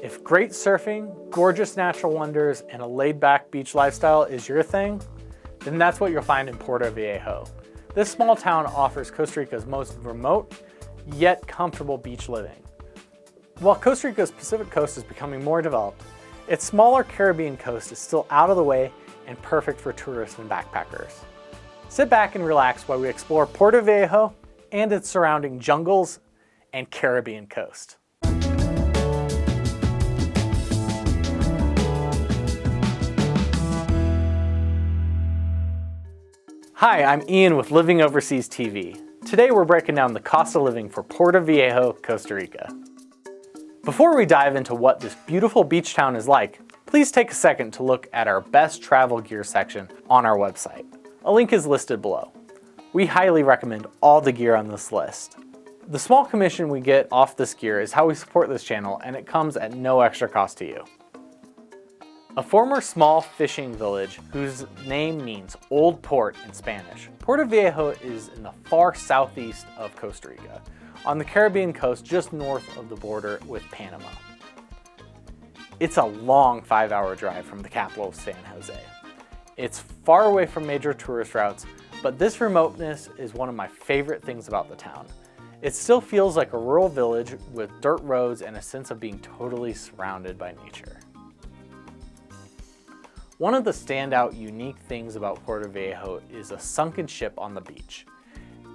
If great surfing, gorgeous natural wonders, and a laid-back beach lifestyle is your thing, then that's what you'll find in Puerto Viejo. This small town offers Costa Rica's most remote, yet comfortable beach living. While Costa Rica's Pacific coast is becoming more developed, its smaller Caribbean coast is still out of the way and perfect for tourists and backpackers. Sit back and relax while we explore Puerto Viejo and its surrounding jungles and Caribbean coast. Hi, I'm Ian with LivingOverseasTV. Today we're breaking down the cost of living for Puerto Viejo, Costa Rica. Before we dive into what this beautiful beach town is like, please take a second to look at our best travel gear section on our website. A link is listed below. We highly recommend all the gear on this list. The small commission we get off this gear is how we support this channel, and it comes at no extra cost to you. A former small fishing village whose name means Old Port in Spanish, Puerto Viejo is in the far southeast of Costa Rica, on the Caribbean coast just north of the border with Panama. It's a long 5-hour drive from the capital of San Jose. It's far away from major tourist routes, but this remoteness is one of my favorite things about the town. It still feels like a rural village with dirt roads and a sense of being totally surrounded by nature. One of the standout unique things about Puerto Viejo is a sunken ship on the beach.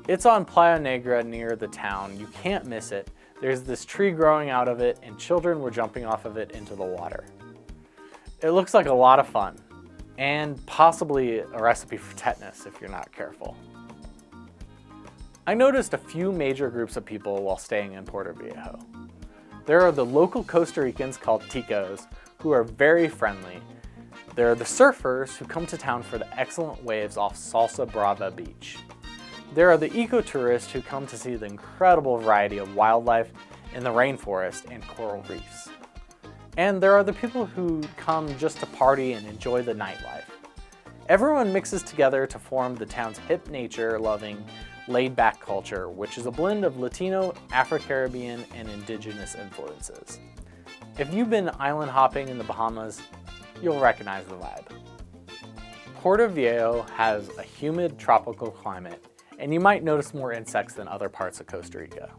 It's on Playa Negra near the town. You can't miss it. There's this tree growing out of it and children were jumping off of it into the water. It looks like a lot of fun and possibly a recipe for tetanus if you're not careful. I noticed a few major groups of people while staying in Puerto Viejo. There are the local Costa Ricans called Ticos who are very friendly. There are the surfers who come to town for the excellent waves off Salsa Brava Beach. There are the eco-tourists who come to see the incredible variety of wildlife in the rainforest and coral reefs. And there are the people who come just to party and enjoy the nightlife. Everyone mixes together to form the town's hip nature-loving, laid-back culture, which is a blend of Latino, Afro-Caribbean, and indigenous influences. If you've been island hopping in the Bahamas, you'll recognize the vibe. Puerto Viejo has a humid tropical climate, and you might notice more insects than other parts of Costa Rica.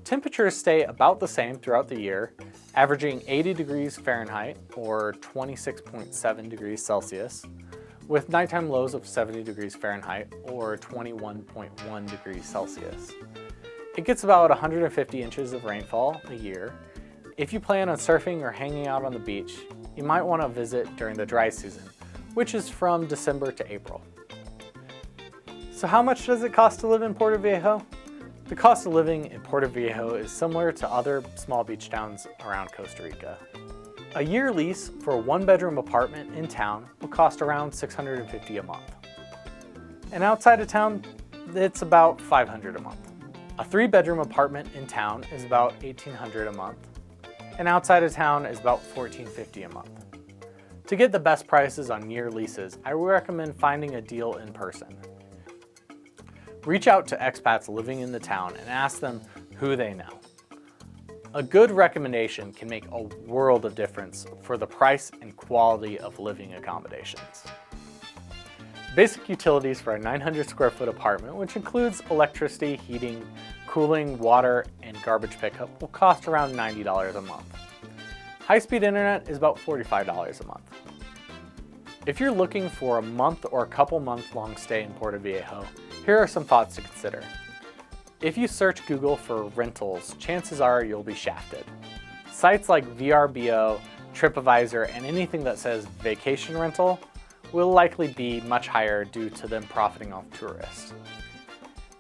Temperatures stay about the same throughout the year, averaging 80 degrees Fahrenheit or 26.7 degrees Celsius, with nighttime lows of 70 degrees Fahrenheit or 21.1 degrees Celsius. It gets about 150 inches of rainfall a year. If you plan on surfing or hanging out on the beach, you might want to visit during the dry season, which is from December to April. So how much does it cost to live in Puerto Viejo? The cost of living in Puerto Viejo is similar to other small beach towns around Costa Rica. A year lease for a one-bedroom apartment in town will cost around $650 a month. And outside of town, it's about $500 a month. A 3-bedroom apartment in town is about $1,800 a month. And outside of town is about $1,450 a month. To get the best prices on year leases, I recommend finding a deal in person. Reach out to expats living in the town and ask them who they know. A good recommendation can make a world of difference for the price and quality of living accommodations. Basic utilities for a 900 square foot apartment, which includes electricity, heating, cooling, water, and garbage pickup, will cost around $90 a month. High-speed internet is about $45 a month. If you're looking for a month or a couple month long stay in Puerto Viejo, here are some thoughts to consider. If you search Google for rentals, chances are you'll be shafted. Sites like VRBO, TripAdvisor, and anything that says vacation rental will likely be much higher due to them profiting off tourists.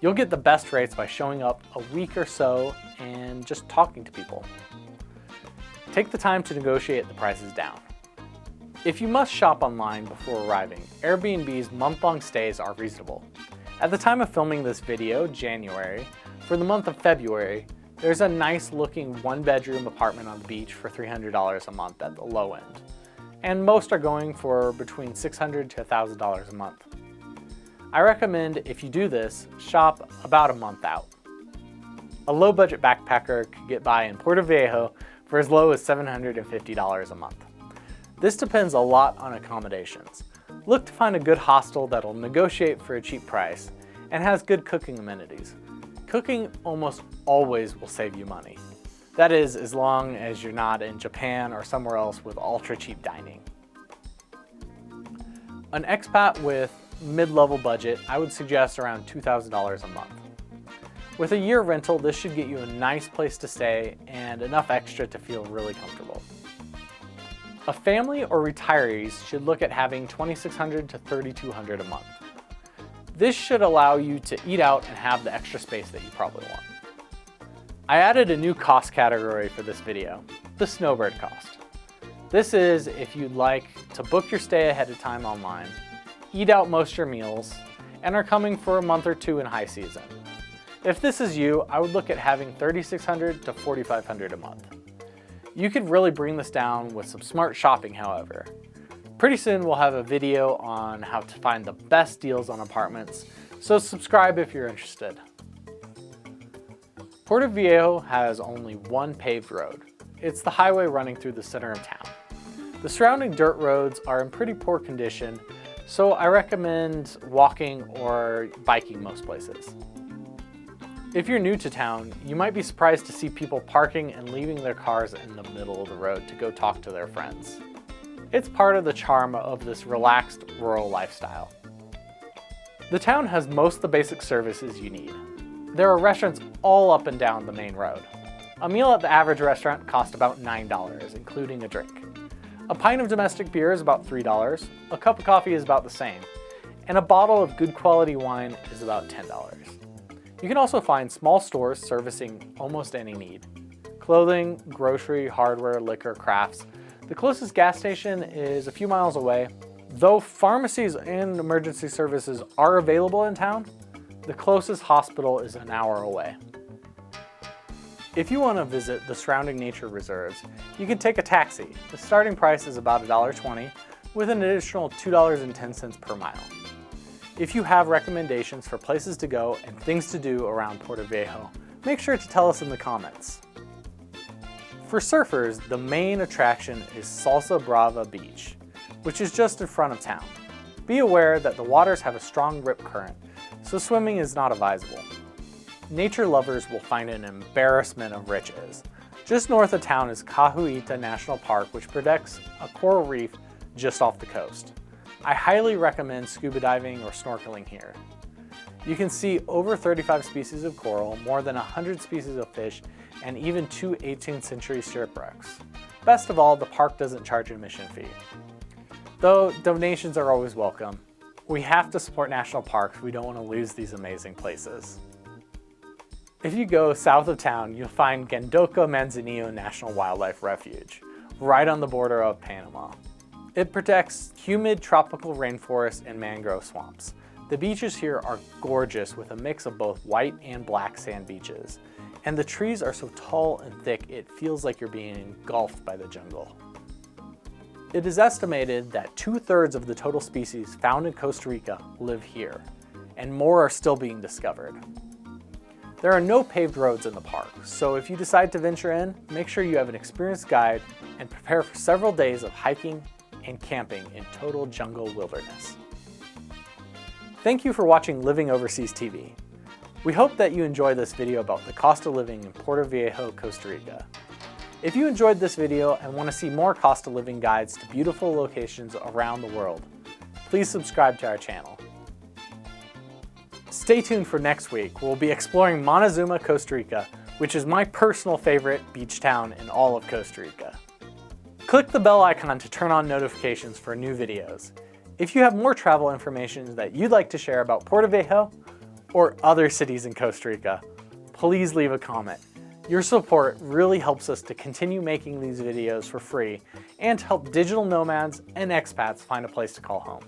You'll get the best rates by showing up a week or so and just talking to people. Take the time to negotiate the prices down. If you must shop online before arriving, Airbnb's month-long stays are reasonable. At the time of filming this video, January, for the month of February, there's a nice looking 1-bedroom apartment on the beach for $300 a month at the low end. And most are going for between $600 to $1,000 a month. I recommend if you do this, shop about a month out. A low-budget backpacker could get by in Puerto Viejo for as low as $750 a month. This depends a lot on accommodations. Look to find a good hostel that'll negotiate for a cheap price and has good cooking amenities. Cooking almost always will save you money. That is, as long as you're not in Japan or somewhere else with ultra cheap dining. An expat with mid-level budget, I would suggest around $2,000 a month. With a year rental, this should get you a nice place to stay and enough extra to feel really comfortable. A family or retirees should look at having $2,600 to $3,200 a month. This should allow you to eat out and have the extra space that you probably want. I added a new cost category for this video, the snowbird cost. This is if you'd like to book your stay ahead of time online, eat out most of your meals, and are coming for a month or two in high season. If this is you, I would look at having $3,600 to $4,500 a month. You could really bring this down with some smart shopping, however. Pretty soon we'll have a video on how to find the best deals on apartments, so subscribe if you're interested. Puerto Viejo has only one paved road. It's the highway running through the center of town. The surrounding dirt roads are in pretty poor condition, so I recommend walking or biking most places. If you're new to town, you might be surprised to see people parking and leaving their cars in the middle of the road to go talk to their friends. It's part of the charm of this relaxed rural lifestyle. The town has most of the basic services you need. There are restaurants all up and down the main road. A meal at the average restaurant costs about $9, including a drink. A pint of domestic beer is about $3, a cup of coffee is about the same, and a bottle of good quality wine is about $10. You can also find small stores servicing almost any need. Clothing, grocery, hardware, liquor, crafts. The closest gas station is a few miles away. Though pharmacies and emergency services are available in town, the closest hospital is an hour away. If you want to visit the surrounding nature reserves, you can take a taxi. The starting price is about $1.20 with an additional $2.10 per mile. If you have recommendations for places to go and things to do around Puerto Viejo, make sure to tell us in the comments. For surfers, the main attraction is Salsa Brava Beach, which is just in front of town. Be aware that the waters have a strong rip current, so swimming is not advisable. Nature lovers will find an embarrassment of riches. Just north of town is Cahuita National Park, which protects a coral reef just off the coast. I highly recommend scuba diving or snorkeling here. You can see over 35 species of coral, more than 100 species of fish, and even 2 18th century shipwrecks. Best of all, the park doesn't charge an admission fee. Though donations are always welcome. We have to support national parks. We don't want to lose these amazing places. If you go south of town, you'll find Gandoca Manzanillo National Wildlife Refuge, right on the border of Panama. It protects humid tropical rainforests and mangrove swamps. The beaches here are gorgeous with a mix of both white and black sand beaches. And the trees are so tall and thick it feels like you're being engulfed by the jungle. It is estimated that 2/3 of the total species found in Costa Rica live here, and more are still being discovered. There are no paved roads in the park, so if you decide to venture in, make sure you have an experienced guide and prepare for several days of hiking and camping in total jungle wilderness. Thank you for watching Living Overseas TV. We hope that you enjoy this video about the cost of living in Puerto Viejo, Costa Rica. If you enjoyed this video and want to see more cost of living guides to beautiful locations around the world, please subscribe to our channel. Stay tuned for next week. We'll be exploring Montezuma, Costa Rica, which is my personal favorite beach town in all of Costa Rica. Click the bell icon to turn on notifications for new videos. If you have more travel information that you'd like to share about Puerto Viejo or other cities in Costa Rica, please leave a comment. Your support really helps us to continue making these videos for free and to help digital nomads and expats find a place to call home.